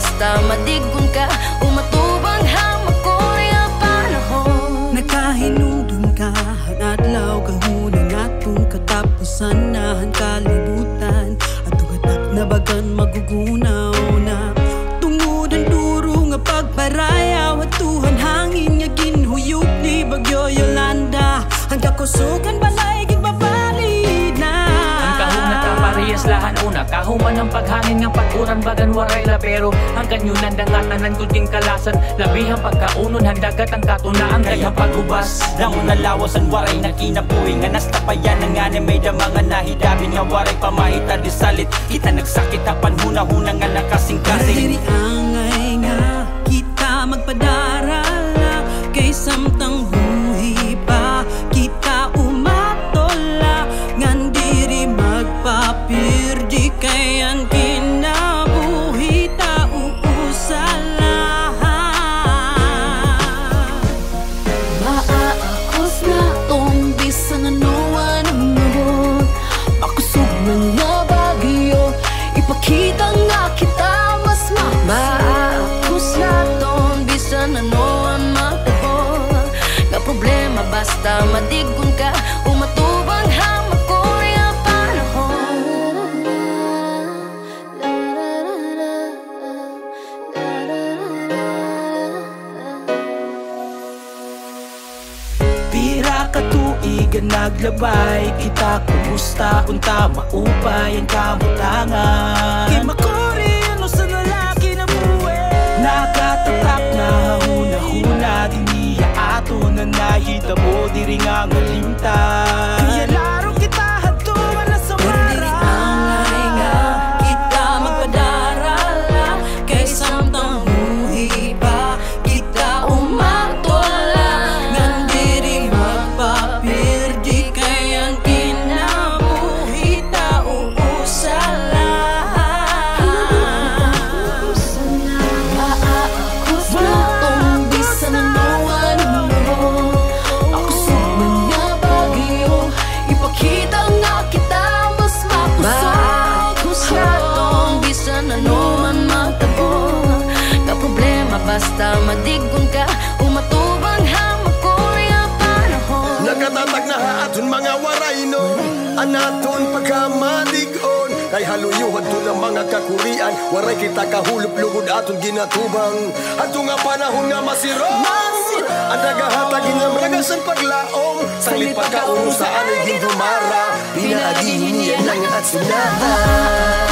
basta madigon ka, umatubang hamag ko rin panahon. Nakahinungdon ka, adlaw kahunang atong katapusan na ang kalibutan. Atong anak na bagan magugunaw na tungod ang duro nga pagparayaw. Atuhan hangin nga ginhuyop ni Bagyo Yolanda. Hanggang kusukan balay gibabali na. Ang kahuna ta parehas lahan una, kahuman ang paghangin nga pag-uran bagan waray labero. Ang kanyunan dangatanan kuting kalasan, labihang pagkaunon handagat ang katunaan daghang paghubas. Namon nalawas ang waray na kinabuhi nga nastapayan nga ni may damangan nahidabin nga waray pamahita di salit. Kita nagsakit na panhuna-huna nga nakasing-kasing. Diri angay nga kita magpadarala kay samtang buhi pa kita umatola. Ngan diri magpapirdi kay ang kinabuhi ta uusala. Maaakos na tong bisan anuan ang mabot. Makusog mga bagyo, ipakita nga kita mas maaakos na tong bisan anuan matabo. Nga problema basta madigon ka, umatubang hamag ko rin panahon. Pira ka tuig ang naglabay, kita kumusta unta maupay ang kamutangan. Kay makori ano sa lalaki na buwe, nakatatak na huna-huna diniya ato na nahita mo diri nga ngalimta. Kaya laro kita hadtungan na sa mara. Angay nga kita magpadarala kay samtang buhi pa kita umatola. Ngan diri magpapirdi kay ang kinabuhi ta uusala. Maaakos na tong bisan anuan ang mabot. Makusog mga bagyo, ipakita nga kita mas makusog. Maaakos na tong bisan anuman matabo. Nga problema basta madigon ka, umatubang hamag ko rin panahon. Nakatatag na haadun mga waray no, anaton pagkamadigon. Kay haluyuhan to ng mga kakurian, waray kita kahulup lugod aton ginatubang. Ato nga panahon nga masirong, ang nagahatagin nga mragasan paglaong. Sanglit pagkaunong sa anay gindumara, pinaagihin niya lang at sinahan.